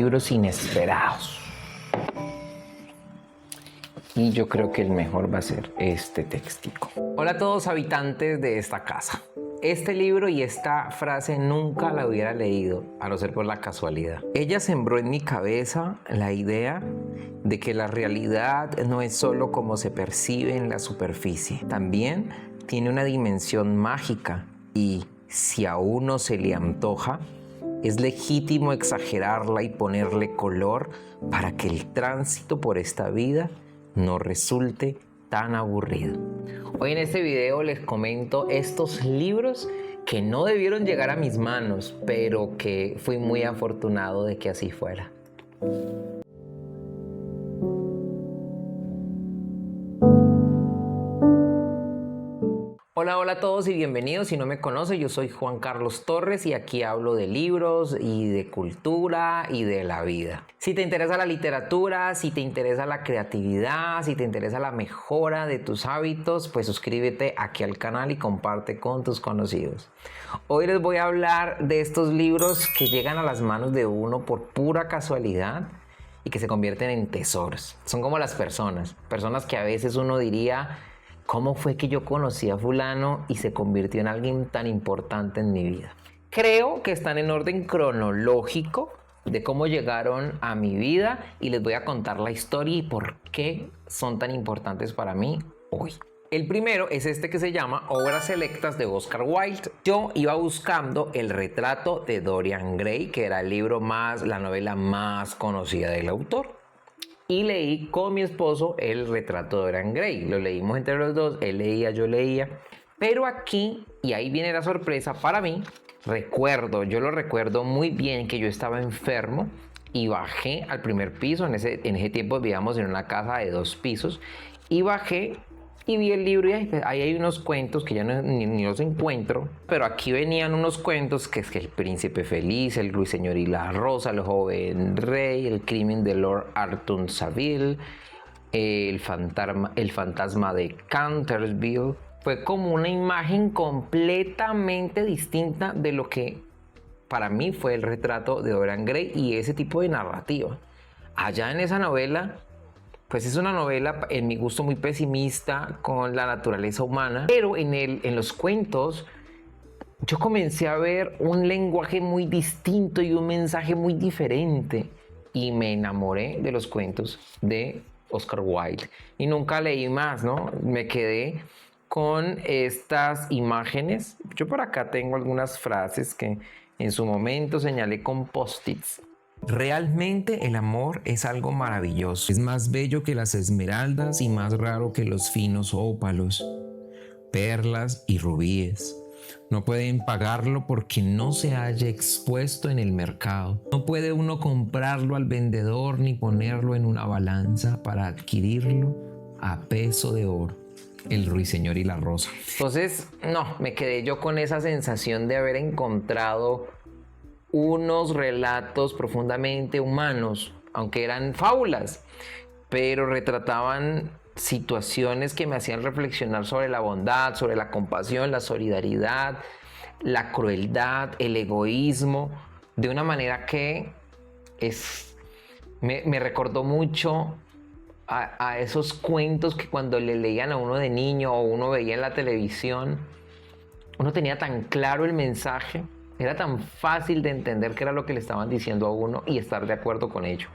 Libros inesperados. Y yo creo que el mejor va a ser este textico. Hola a todos habitantes de esta casa. Este libro y esta frase nunca la hubiera leído, a no ser por la casualidad. Ella sembró en mi cabeza la idea de que la realidad no es solo como se percibe en la superficie. También tiene una dimensión mágica y, si a uno se le antoja, es legítimo exagerarla y ponerle color para que el tránsito por esta vida no resulte tan aburrido. Hoy en este video les comento estos libros que no debieron llegar a mis manos, pero que fui muy afortunado de que así fuera. Hola a todos y bienvenidos. Si no me conoce, yo soy Juan Carlos Torres y aquí hablo de libros y de cultura y de la vida. Si te interesa la literatura, si te interesa la creatividad, si te interesa la mejora de tus hábitos, pues suscríbete aquí al canal y comparte con tus conocidos. Hoy les voy a hablar de estos libros que llegan a las manos de uno por pura casualidad y que se convierten en tesoros. Son como las personas que a veces uno diría: ¿cómo fue que yo conocí a fulano y se convirtió en alguien tan importante en mi vida? Creo que están en orden cronológico de cómo llegaron a mi vida y les voy a contar la historia y por qué son tan importantes para mí hoy. El primero es este que se llama Obras Selectas de Oscar Wilde. Yo iba buscando El retrato de Dorian Gray, que era el libro la novela más conocida del autor. Y leí con mi esposo El retrato de Dorian Gray. Lo leímos entre los dos, él leía, yo leía. Pero aquí, y ahí viene la sorpresa para mí, yo lo recuerdo muy bien que yo estaba enfermo y bajé al primer piso. En ese tiempo vivíamos en una casa de 2 pisos. Y bajé y vi el libro y ahí hay unos cuentos que ya ni los encuentro, pero aquí venían unos cuentos que es que El príncipe feliz, El ruiseñor y la rosa, El joven rey, El crimen de Lord Arthur Saville, el fantasma de Canterville. Fue como una imagen completamente distinta de lo que para mí fue El retrato de Dorian Gray y ese tipo de narrativa. Allá en esa novela, pues es una novela, en mi gusto, muy pesimista con la naturaleza humana, pero en los cuentos yo comencé a ver un lenguaje muy distinto y un mensaje muy diferente y me enamoré de los cuentos de Oscar Wilde y nunca leí más, ¿no? Me quedé con estas imágenes. Yo por acá tengo algunas frases que en su momento señalé con post-its. Realmente el amor es algo maravilloso. Es más bello que las esmeraldas y más raro que los finos ópalos, perlas y rubíes. No pueden pagarlo porque no se haya expuesto en el mercado. No puede uno comprarlo al vendedor ni ponerlo en una balanza para adquirirlo a peso de oro. El ruiseñor y la rosa. Entonces, no, me quedé yo con esa sensación de haber encontrado unos relatos profundamente humanos, aunque eran fábulas, pero retrataban situaciones que me hacían reflexionar sobre la bondad, sobre la compasión, la solidaridad, la crueldad, el egoísmo, de una manera que me recordó mucho a esos cuentos que cuando le leían a uno de niño o uno veía en la televisión, uno tenía tan claro el mensaje. Era tan fácil de entender qué era lo que le estaban diciendo a uno y estar de acuerdo con ello.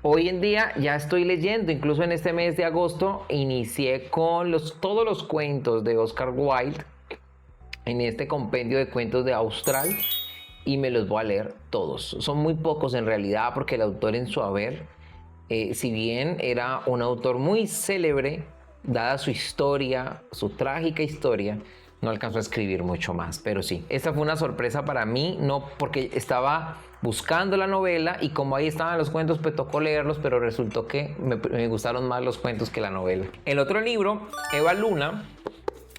Hoy en día ya estoy leyendo, incluso en este mes de agosto, inicié con todos los cuentos de Oscar Wilde en este compendio de cuentos de Austral y me los voy a leer todos. Son muy pocos en realidad porque el autor en su haber, si bien era un autor muy célebre, dada su historia, su trágica historia, no alcanzó a escribir mucho más, pero sí, esta fue una sorpresa para mí, no porque estaba buscando la novela y como ahí estaban los cuentos, pues tocó leerlos, pero resultó que me gustaron más los cuentos que la novela. El otro libro, Eva Luna,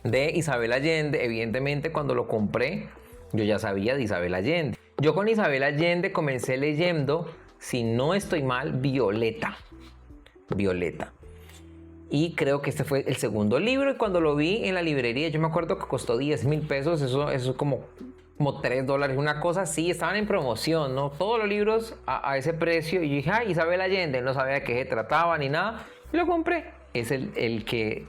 de Isabel Allende, evidentemente cuando lo compré, yo ya sabía de Isabel Allende. Yo con Isabel Allende comencé leyendo, si no estoy mal, Violeta. Y creo que este fue el segundo libro y cuando lo vi en la librería, yo me acuerdo que costó 10.000 pesos, eso es como como $3, una cosa así, estaban en promoción, ¿no? Todos los libros a ese precio. Y yo dije, ay, Isabel Allende, no sabía de qué se trataba ni nada. Y lo compré. Es el que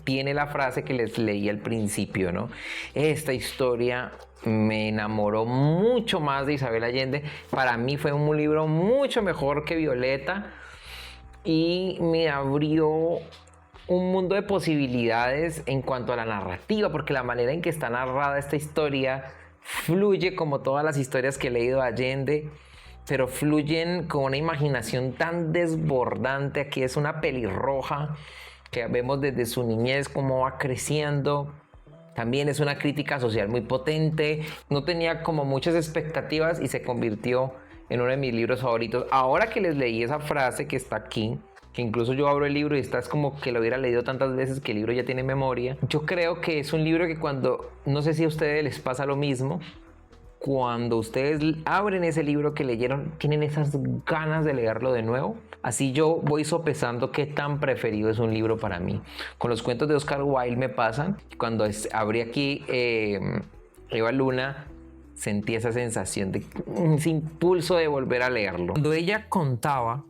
tiene la frase que les leí al principio, ¿no? Esta historia me enamoró mucho más de Isabel Allende. Para mí fue un libro mucho mejor que Violeta y me abrió un mundo de posibilidades en cuanto a la narrativa, porque la manera en que está narrada esta historia fluye como todas las historias que he leído de Allende, pero fluyen con una imaginación tan desbordante. Aquí es una pelirroja que vemos desde su niñez cómo va creciendo. También es una crítica social muy potente. No tenía como muchas expectativas y se convirtió en uno de mis libros favoritos. Ahora que les leí esa frase que está aquí, que incluso yo abro el libro y está es como que lo hubiera leído tantas veces que el libro ya tiene memoria. Yo creo que es un libro que cuando, no sé si a ustedes les pasa lo mismo, cuando ustedes abren ese libro que leyeron, tienen esas ganas de leerlo de nuevo. Así yo voy sopesando qué tan preferido es un libro para mí. Con los cuentos de Oscar Wilde me pasan. Cuando abrí aquí Eva Luna, sentí esa sensación de ese impulso de volver a leerlo. Cuando ella contaba,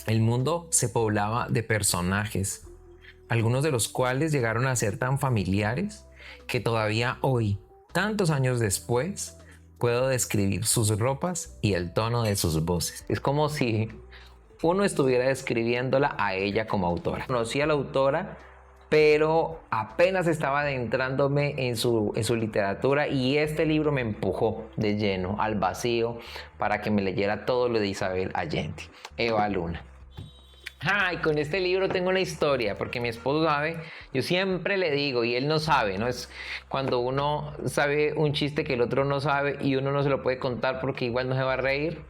el mundo se poblaba de personajes, algunos de los cuales llegaron a ser tan familiares que todavía hoy, tantos años después, puedo describir sus ropas y el tono de sus voces. Es como si uno estuviera describiéndola a ella como autora. Conocí a la autora, pero apenas estaba adentrándome en su literatura y este libro me empujó de lleno al vacío para que me leyera todo lo de Isabel Allende, Eva Luna. Y con este libro tengo una historia, porque mi esposo sabe, yo siempre le digo y él no sabe, ¿no? Es cuando uno sabe un chiste que el otro no sabe y uno no se lo puede contar porque igual no se va a reír.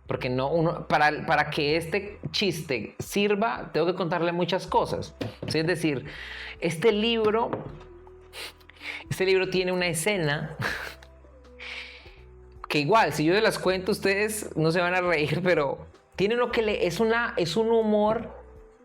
Porque no, para que este chiste sirva, tengo que contarle muchas cosas. Es decir, este libro tiene una escena que igual, si yo se las cuento, ustedes no se van a reír, pero tiene lo que es un humor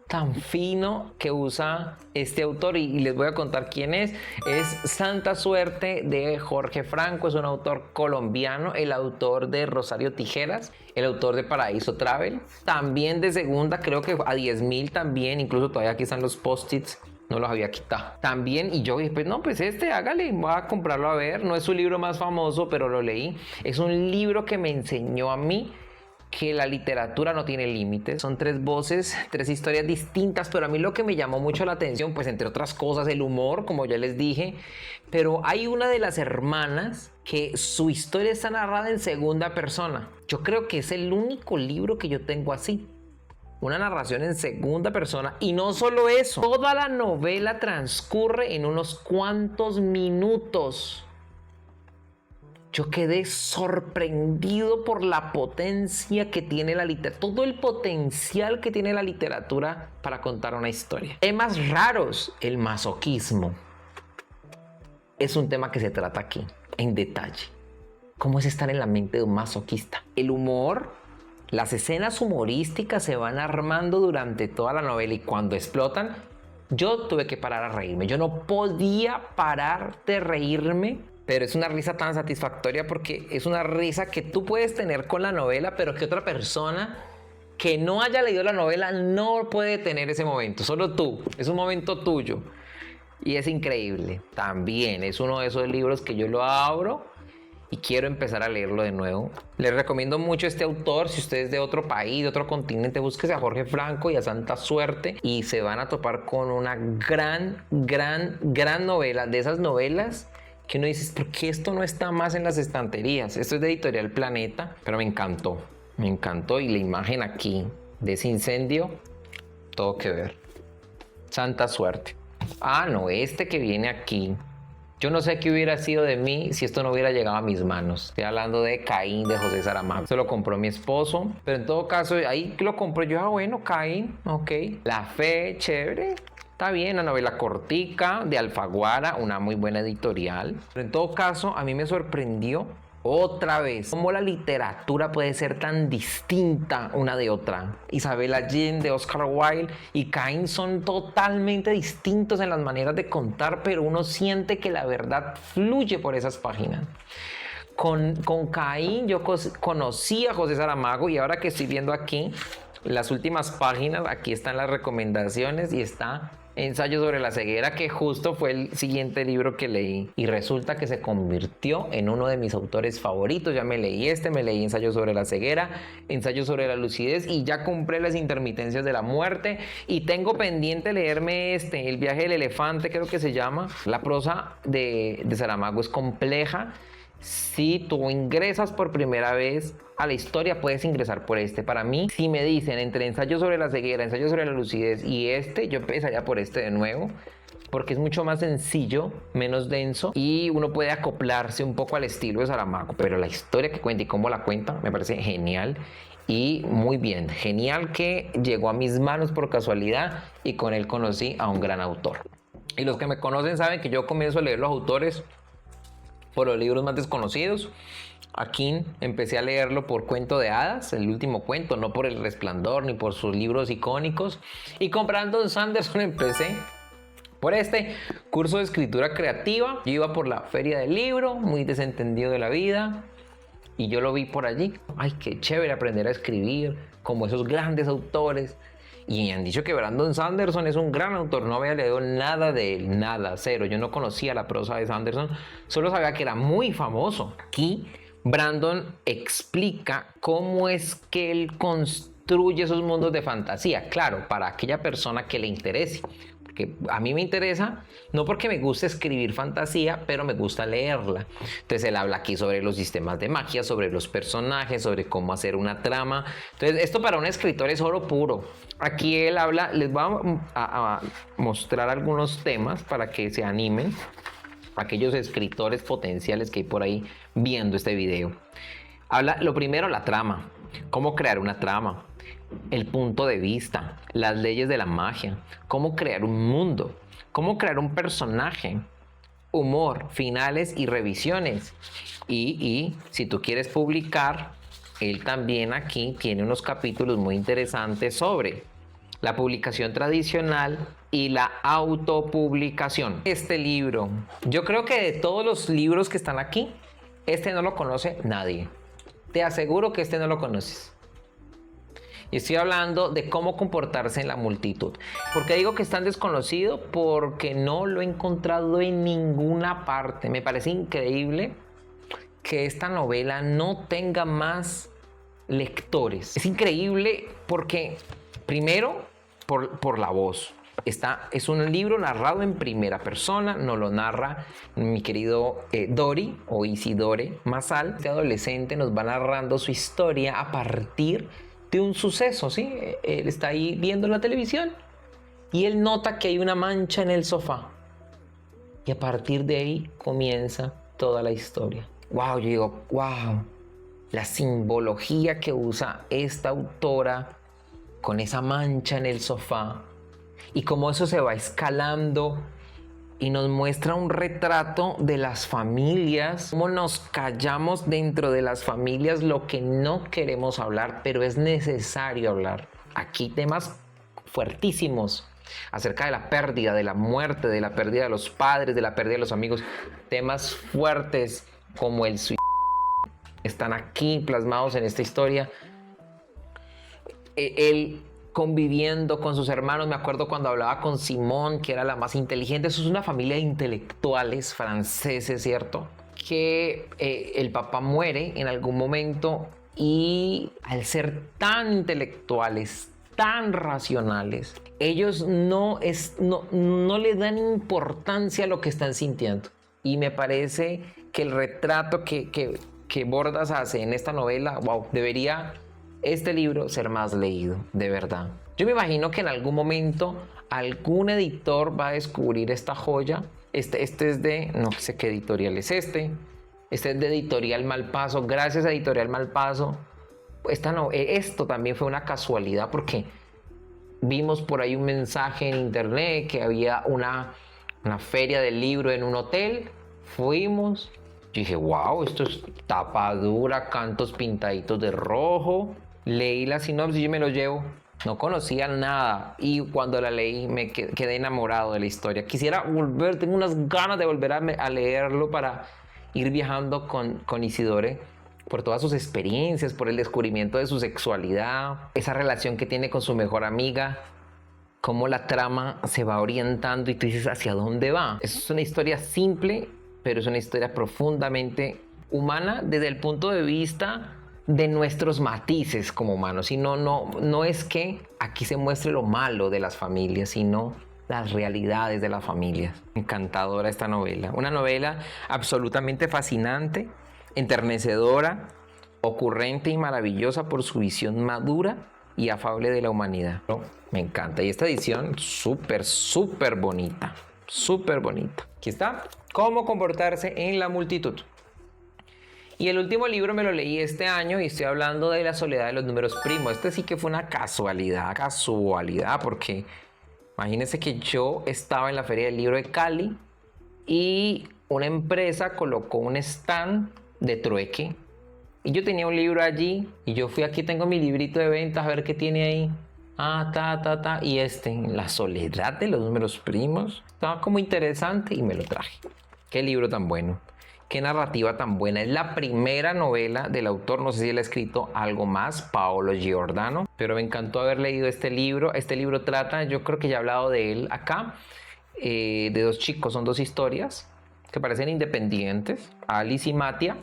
tan fino que usa este autor y les voy a contar quién es. Es Santa Suerte de Jorge Franco, es un autor colombiano, el autor de Rosario Tijeras, el autor de Paraíso Travel, también de Segunda, creo que a 10.000 también, incluso todavía aquí están los post-its, no los había quitado. También, y yo dije, pues no, pues hágale, voy a comprarlo a ver, no es su libro más famoso, pero lo leí. Es un libro que me enseñó a mí que la literatura no tiene límites. Son 3 voces, 3 historias distintas, pero a mí lo que me llamó mucho la atención, pues entre otras cosas, el humor, como ya les dije, pero hay una de las hermanas que su historia está narrada en segunda persona. Yo creo que es el único libro que yo tengo así. Una narración en segunda persona. Y no solo eso, toda la novela transcurre en unos cuantos minutos. Yo quedé sorprendido por la potencia que tiene la literatura, todo el potencial que tiene la literatura para contar una historia. Temas raros, el masoquismo. Es un tema que se trata aquí, en detalle. ¿Cómo es estar en la mente de un masoquista? El humor, las escenas humorísticas se van armando durante toda la novela y cuando explotan, yo tuve que parar a reírme. Yo no podía parar de reírme. Pero es una risa tan satisfactoria porque es una risa que tú puedes tener con la novela, pero que otra persona que no haya leído la novela no puede tener ese momento. Solo tú. Es un momento tuyo. Y es increíble. También es uno de esos libros que yo lo abro y quiero empezar a leerlo de nuevo. Les recomiendo mucho este autor. Si usted es de otro país, de otro continente, búsquese a Jorge Franco y a Santa Suerte y se van a topar con una gran novela. De esas novelas que uno dice, ¿por qué esto no está más en las estanterías? Esto es de Editorial Planeta, pero me encantó y la imagen aquí de ese incendio, todo que ver. Santa Suerte. No, este que viene aquí, yo no sé qué hubiera sido de mí si esto no hubiera llegado a mis manos. Estoy hablando de Caín, de José Saramago. Se lo compró mi esposo, pero en todo caso, ahí lo compró yo, bueno, Caín, ok. La Fe, chévere. Está bien, una novela cortica de Alfaguara, una muy buena editorial. Pero en todo caso, a mí me sorprendió otra vez, cómo la literatura puede ser tan distinta una de otra. Isabel Allende, Oscar Wilde y Caín son totalmente distintos en las maneras de contar, pero uno siente que la verdad fluye por esas páginas. Con Caín yo conocí a José Saramago, y ahora que estoy viendo aquí las últimas páginas, aquí están las recomendaciones y está Ensayo sobre la ceguera, que justo fue el siguiente libro que leí, y resulta que se convirtió en uno de mis autores favoritos. Ya me leí me leí Ensayo sobre la ceguera, Ensayo sobre la lucidez, y ya compré Las intermitencias de la muerte, y tengo pendiente leerme El viaje del elefante, creo que se llama. La prosa de Saramago es compleja. Si tú ingresas por primera vez a la historia, puedes ingresar por Para mí, si me dicen entre Ensayo sobre la ceguera, Ensayo sobre la lucidez y yo empezaría por de nuevo, porque es mucho más sencillo, menos denso, y uno puede acoplarse un poco al estilo de Saramago. Pero la historia que cuenta y cómo la cuenta me parece genial. Y muy bien, genial que llegó a mis manos por casualidad, y con él conocí a un gran autor. Y los que me conocen saben que yo comienzo a leer los autores por los libros más desconocidos. Aquí empecé a leerlo por Cuento de Hadas, el último cuento, no por El Resplandor ni por sus libros icónicos. Y con Brandon Sanderson empecé por curso de escritura creativa. Yo iba por la feria del libro, muy desentendido de la vida, y yo lo vi por allí. Ay, qué chévere aprender a escribir como esos grandes autores. Y me han dicho que Brandon Sanderson es un gran autor. No había leído nada de él, nada, cero. Yo no conocía la prosa de Sanderson, solo sabía que era muy famoso. Aquí Brandon explica cómo es que él construye esos mundos de fantasía. Claro, para aquella persona que le interese. Porque a mí me interesa, no porque me gusta escribir fantasía, pero me gusta leerla. Entonces él habla aquí sobre los sistemas de magia, sobre los personajes, sobre cómo hacer una trama. Entonces esto para un escritor es oro puro. Aquí él habla, les voy a mostrar algunos temas para que se animen aquellos escritores potenciales que hay por ahí viendo este video. Habla, lo primero, la trama. Cómo crear una trama. El punto de vista, las leyes de la magia, cómo crear un mundo, cómo crear un personaje, humor, finales y revisiones. Y si tú quieres publicar, él también aquí tiene unos capítulos muy interesantes sobre la publicación tradicional y la autopublicación. Este libro, yo creo que de todos los libros que están aquí, no lo conoce nadie. Te aseguro que no lo conoces. Y estoy hablando de cómo comportarse en la multitud. ¿Por qué digo que es tan desconocido? Porque no lo he encontrado en ninguna parte. Me parece increíble que esta novela no tenga más lectores. Es increíble porque, primero, por la voz. Es un libro narrado en primera persona, nos lo narra mi querido Dori o Isidore Mazal. Este adolescente nos va narrando su historia a partir de un suceso, ¿sí? Él está ahí viendo la televisión y él nota que hay una mancha en el sofá. Y a partir de ahí comienza toda la historia. Wow, yo digo, wow, la simbología que usa esta autora con esa mancha en el sofá y cómo eso se va escalando y nos muestra un retrato de las familias, cómo nos callamos dentro de las familias lo que no queremos hablar, pero es necesario hablar. Aquí temas fuertísimos acerca de la pérdida, de la muerte, de la pérdida de los padres, de la pérdida de los amigos. Temas fuertes como el suicidio están aquí plasmados en esta historia. Él conviviendo con sus hermanos, me acuerdo cuando hablaba con Simón, que era la más inteligente. Eso es una familia de intelectuales franceses, ¿cierto? Que el papá muere en algún momento y al ser tan intelectuales, tan racionales, ellos no le dan importancia a lo que están sintiendo. Y me parece que el retrato que Bordas hace en esta novela, wow, debería este libro ser más leído, de verdad. Yo me imagino que en algún momento algún editor va a descubrir esta joya. Este es de, no sé qué editorial es este es de Editorial Malpaso. Gracias a Editorial Malpaso. Esto también fue una casualidad porque vimos por ahí un mensaje en internet que había una feria del libro en un hotel. Fuimos. Yo dije, wow, esto es tapa dura, cantos pintaditos de rojo. Leí la sinopsis y yo me lo llevo. No conocía nada y cuando la leí me quedé enamorado de la historia. Quisiera volver, tengo unas ganas de volver a leerlo para ir viajando con Isidore por todas sus experiencias, por el descubrimiento de su sexualidad, esa relación que tiene con su mejor amiga, cómo la trama se va orientando y tú dices hacia dónde va. Es una historia simple, pero es una historia profundamente humana desde el punto de vista de nuestros matices como humanos. Y no es que aquí se muestre lo malo de las familias, sino las realidades de las familias. Encantadora esta novela. Una novela absolutamente fascinante, enternecedora, ocurrente y maravillosa por su visión madura y afable de la humanidad. Me encanta. Y esta edición súper bonita. Súper bonita. Aquí está. Cómo comportarse en la multitud. Y el último libro me lo leí este año y estoy hablando de La soledad de los números primos. Este sí que fue una casualidad, porque imagínense que yo estaba en la Feria del Libro de Cali y una empresa colocó un stand de trueque y yo tenía un libro allí y yo fui, aquí tengo mi librito de ventas, a ver qué tiene ahí. Y La soledad de los números primos, estaba como interesante y me lo traje. Qué libro tan bueno. Qué narrativa tan buena. Es la primera novela del autor. No sé si él ha escrito algo más, Paolo Giordano, pero me encantó haber leído este libro. Este libro trata, yo creo que ya he hablado de él acá, de dos chicos. Son dos historias que parecen independientes, Alice y Mattia.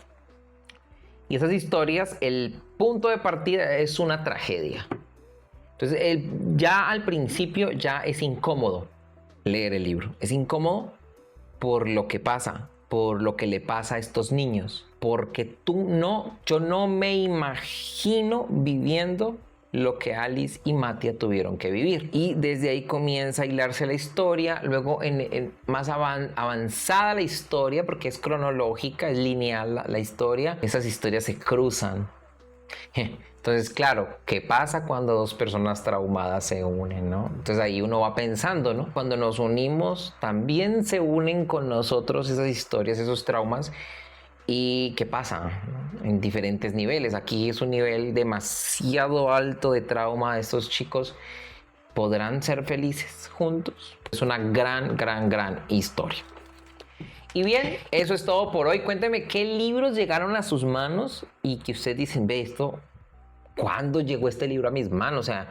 Y esas historias, el punto de partida es una tragedia. Entonces, ya al principio ya es incómodo leer el libro. Es incómodo por lo que pasa, por lo que le pasa a estos niños, porque yo no me imagino viviendo lo que Alice y Mattia tuvieron que vivir. Y desde ahí comienza a hilarse la historia, luego más avanzada la historia, porque es cronológica, es lineal la historia, esas historias se cruzan. Entonces, claro, ¿qué pasa cuando dos personas traumadas se unen, no? Entonces ahí uno va pensando, ¿no? Cuando nos unimos, también se unen con nosotros esas historias, esos traumas. ¿Y qué pasa? En diferentes niveles. Aquí es un nivel demasiado alto de trauma de estos chicos. ¿Podrán ser felices juntos? Es una gran historia. Y bien, eso es todo por hoy. Cuénteme qué libros llegaron a sus manos y que ustedes dicen, ve esto, ¿cuándo llegó este libro a mis manos? O sea,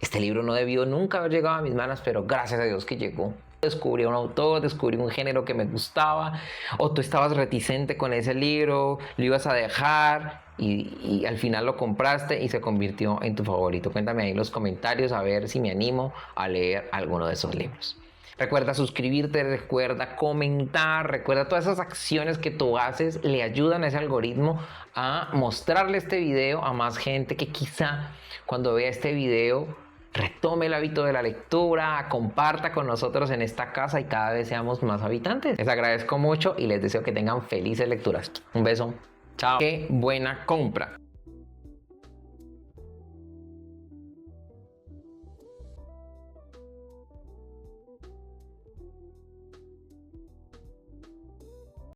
este libro no debió nunca haber llegado a mis manos, pero gracias a Dios que llegó. Descubrí un autor, descubrí un género que me gustaba, o tú estabas reticente con ese libro, lo ibas a dejar y al final lo compraste y se convirtió en tu favorito. Cuéntame ahí en los comentarios a ver si me animo a leer alguno de esos libros. Recuerda suscribirte, recuerda comentar, recuerda todas esas acciones que tú haces le ayudan a ese algoritmo a mostrarle este video a más gente que quizá cuando vea este video retome el hábito de la lectura, comparta con nosotros en esta casa y cada vez seamos más habitantes. Les agradezco mucho y les deseo que tengan felices lecturas. Un beso. Chao. Qué buena compra.